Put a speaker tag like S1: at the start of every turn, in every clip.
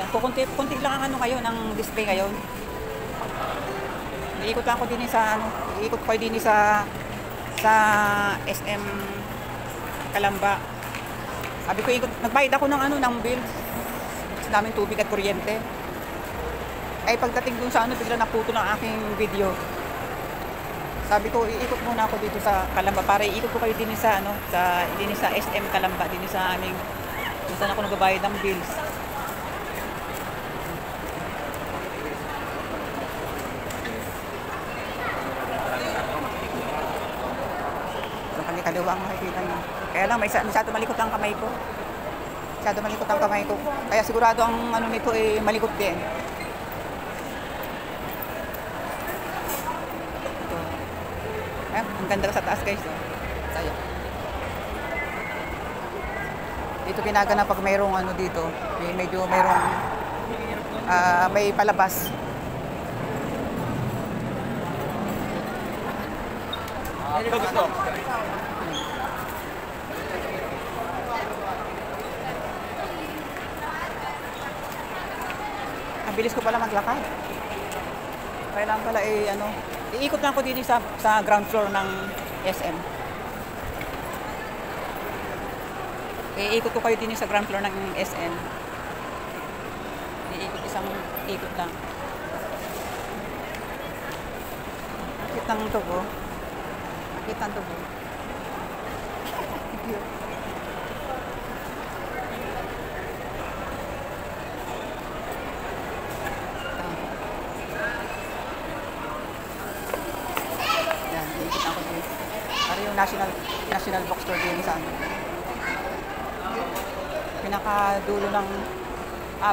S1: Kunti lang ang ano ngayon, ang display ngayon. Iikot lang ako din sa ano, iikot ko din sa SM Kalamba. Sabi ko ikot, nagbayad ako ng ano ng bill. Sa daming tubig at kuryente. Ay pagdating dun sa ano, bigla naputo ng aking video. Sabi ko iikot muna ako dito sa Kalamba para iikot ko kayo din sa ano, din sa SM Kalamba, din sa aming kung saan ako nagbabayad ng bills. Kaliwa ang makikita niyo. Kaya lang, masyado malikot ang kamay ko. Masyado malikot ang kamay ko. Kaya sigurado ang ano nito ay malikot din. Ito. Ayan, ang ganda sa taas guys. Saya. Dito ginagana pag mayroong ano dito. Medyo mayroong may palabas. Gusto. Bilis ko pala maglakad. Kailangan pala ano, iikot lang ko dito sa ground floor ng SM. Iikot ko kayo din sa ground floor ng SM. Isang ikot lang. Akit ng tubo. Akit ng tubo. Thank you. National bookstore din sa ano. Pinakadulo ng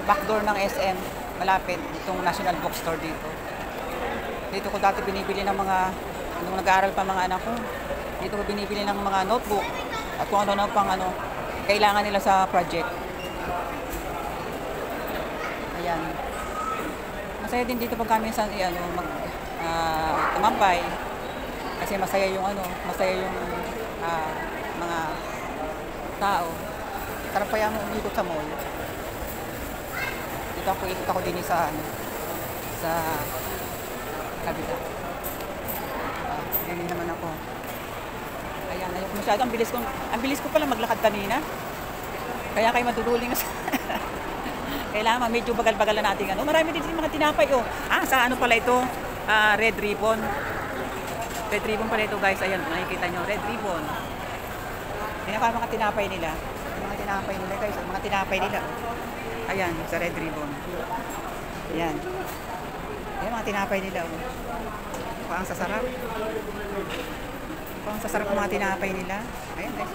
S1: backdoor ng SM, malapit itong National Bookstore dito. Dito ko dati binibili ng mga nung nag-aaral pa mga anak ko. Dito ko binibili ng mga notebook at kung ano pang ano kailangan nila sa project. Ayan. Masaya din dito pag kami sa tumambay. Kasi masaya yung mga tao. Sarap kaya mo umikot sa mall. Ikot ako din sa kabila. Ganyan naman ako. Ayan, ayoko masyado. Ang bilis ko pala maglakad kanina. Kaya kayo maduduling na kailangan medyo bagal-bagal na natin. Marami din mga tinapay. Sa ano pala ito? Red Ribbon. Red Ribbon pala ito guys. Ayan, nakikita nyo. Red Ribbon. Ayan pa mga tinapay nila. Mga tinapay nila guys. Mga tinapay nila. Ayan, sa Red Ribbon. Ayan. Ayan mga tinapay nila. Mukhang sasarap. Mukhang sasarap mga tinapay nila. Ayan guys.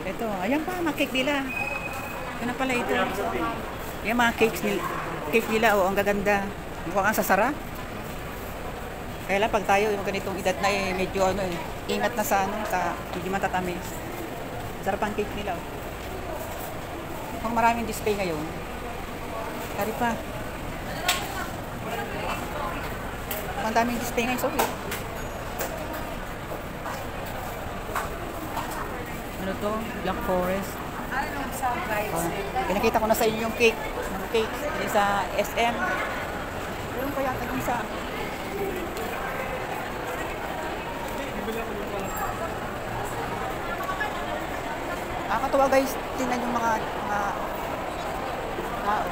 S1: Ito. Ayan pa, mga cake nila. Ayan na pala ito. Ayan mga cake nila. Ang gaganda. Mukhang sasarap. Kaya lang pag tayo yung ganitong edad na medyo ingat na sa hindi matatamis. Sarap ang cake nila. Kung maraming display ngayon. Kari pa. Ang daming display ngayon. So, ano to? Black Forest. Pinakita ko na sa inyo yung cake. Yung cake sa SM. Ayun pa yata yung sa nakakatuwa guys, tingnan yung mga tao.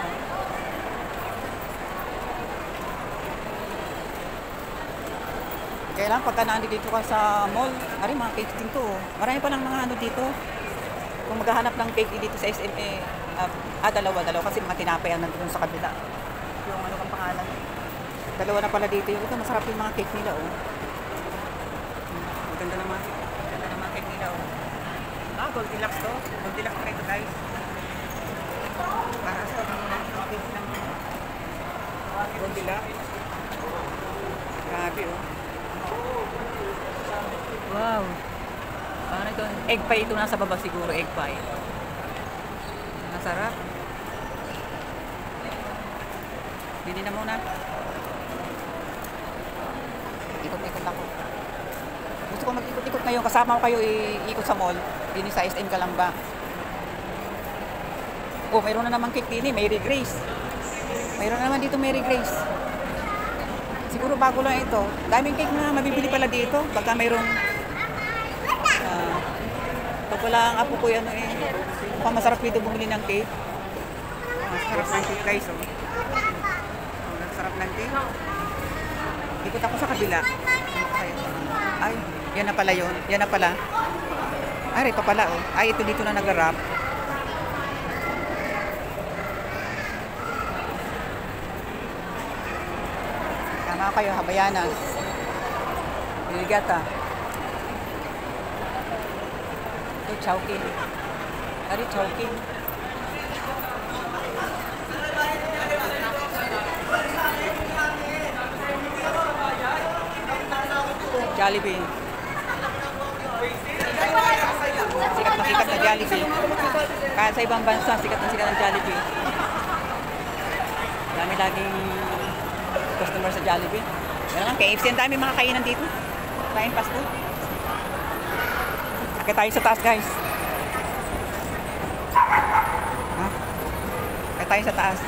S1: Kaya lang pagka nandito ka sa mall, mga cake din to. Marami pa lang mga ano dito. Kung maghahanap ng cake dito sa SMA, dalawa kasi mga tinapay ang nandun sa kabila. Yung ano kang pangalan. Dalawa na pala dito. Ito masarap yung mga cake nila Maganda naman cake nila Goldilocks to. Goldilocks pa ito guys. Para sa mga cake ng Goldilocks. Grabe Wow. Ano ito? Egg pie ito nasa baba siguro. Egg pie. Masarap. Bili na muna. Ikot-ikot ako. Gusto ko mag-ikot-ikot ngayon. Kasama ko kayo iikot sa mall. Dini sa SM Kalamba. Oh, mayroon na naman cake din eh. Mary Grace. Mayroon na naman dito Mary Grace. Siguro bago lang ito. Daming cake na mabibili pala dito. Pagka mayroong... pag wala ang apo ko ano eh. Mukhang masarap dito bumili ng cake. Masarap ng cake guys. Oh. Masarap ng cake. Ikot ako sa kabila. Ay, yan na pala yun. Yan na pala. Ay, ito pala oh. Ay, ito dito na nag-wrap. Tama kayo, Habayanas. Biligata. Ito, Chowking. Ari, Chowking. Jollibee. Sikat na sikat na Jollibee. Kahit sa ibang bansa, sikat na sikat ng Jollibee. Dami laging customer sa Jollibee. Yan naman, KFC. Ang dami mga kainan dito. Kain fast food. Akit tayo sa taas, guys. Ha? Akit tayo sa taas.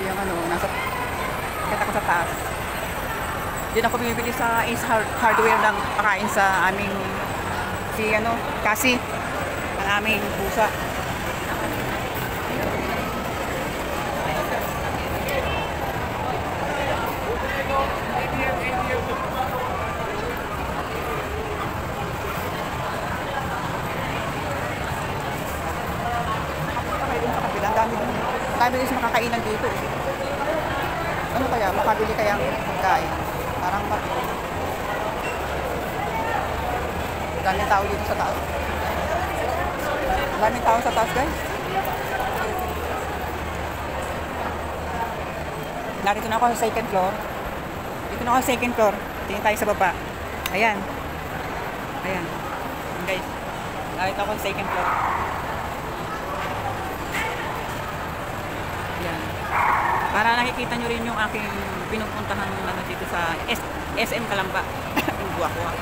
S1: Yung ano, nasa akit ako sa taas. Diyan ako bumibili sa Ace Hardware ng pakain sa aming si ano, kasi ang aming pusa. Dami rin sa makakainan dito. Ano kaya? Makabili kayang pagkain? Parang daming tao dito sa taas. Daming tao sa taas, guys. Narito na ako sa second floor. Dito na ako sa second floor. Tingin tayo sa baba. Ayan. Ayan. Guys. Narito ako sa second floor. Ayan. Para nakikita nyo rin yung aking pinupuntahan ano, dito sa SM Kalamba. Yung buwa-buwa.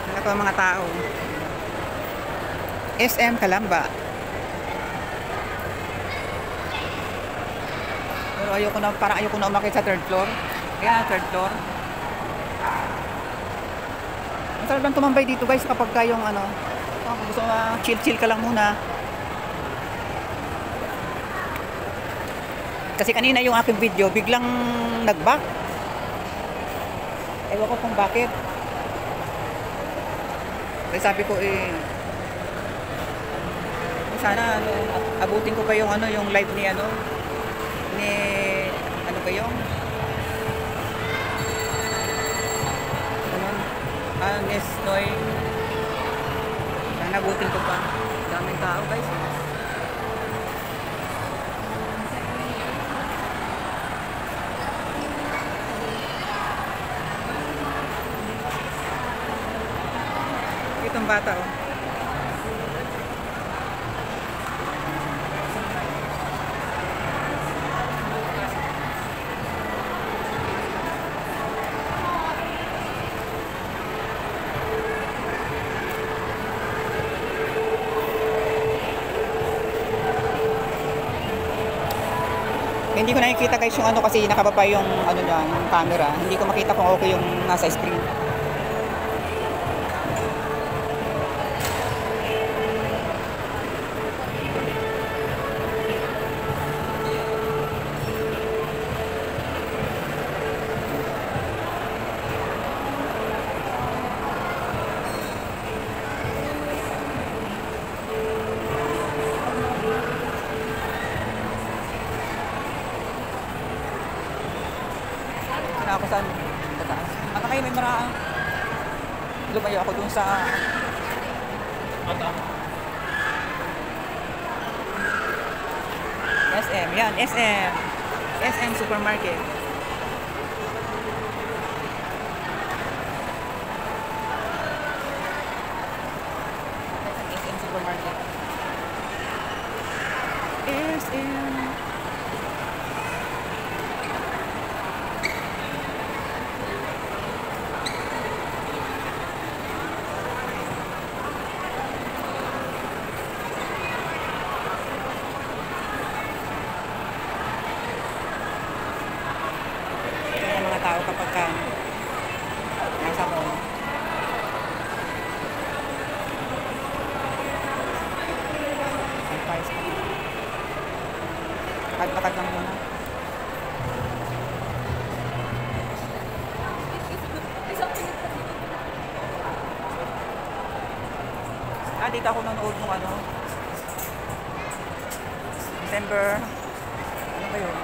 S1: Ano ito ang mga tao? SM Kalamba. Pero ayoko na, parang ayoko na umakit sa third floor. Ayan, third floor. Ang sarap lang tumambay dito guys kapag kayong ano, gusto mo chill-chill ka lang muna. Kasi kanina yung aking video, biglang nag-back. Ewan ko kung bakit. Kasi sabi ko sana ano, abutin ko pa yung ano, yung live ni ano, ni ano ba yung Nesnoy. Sana abutin ko pa. Daming tao guys. Itong bata oh. Hindi ko nakikita guys yung ano kasi nakababa yung ano niya, yung camera. Hindi ko makita kung okay yung nasa screen. Ako saan? Sa taas. Ano kayo, may maraang lumayo ako dun sa SM. Yan, SM. SM Supermarket. SM Supermarket. SM. tao kapag ka nasa mall. May price pa. Patag lang muna. Dito ako nanood nung ano, December, ano ba yun?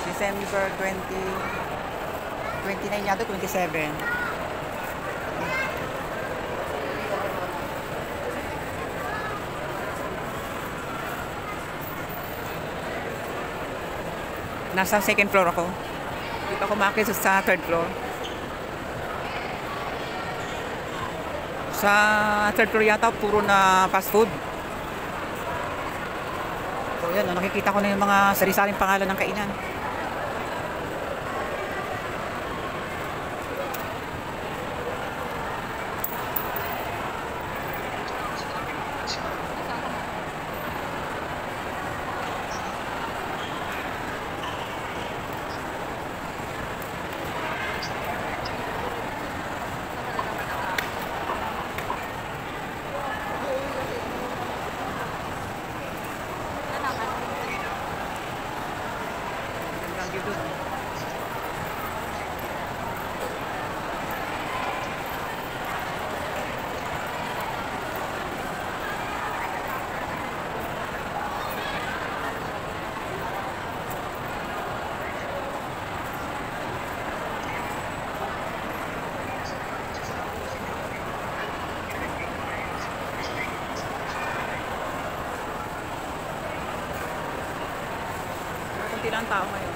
S1: December 29 yata, 27. Nasa second floor ako. Dito ako makakita sa third floor. Sa third floor yata, puro na fast food. So yan, nakikita ko na yung mga sari-saring pangalan ng kainan. Kunti lang tao ngayon.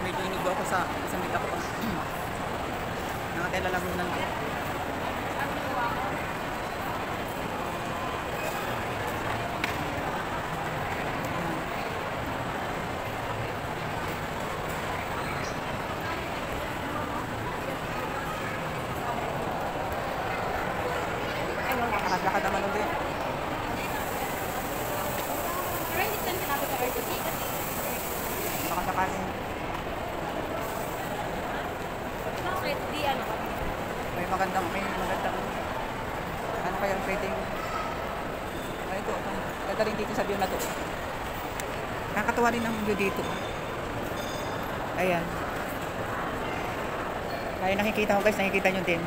S1: Medyo inigo ako sa mita ko. Nakatela lang muna ko. Lakad naman ulit. Baka sakaling may magandang ano kaya pwedeng ito, ganda rin dito sa view na to. Nakakatuwa rin ang view dito. Ayan, kaya nakikita ko guys, nakikita nyo din.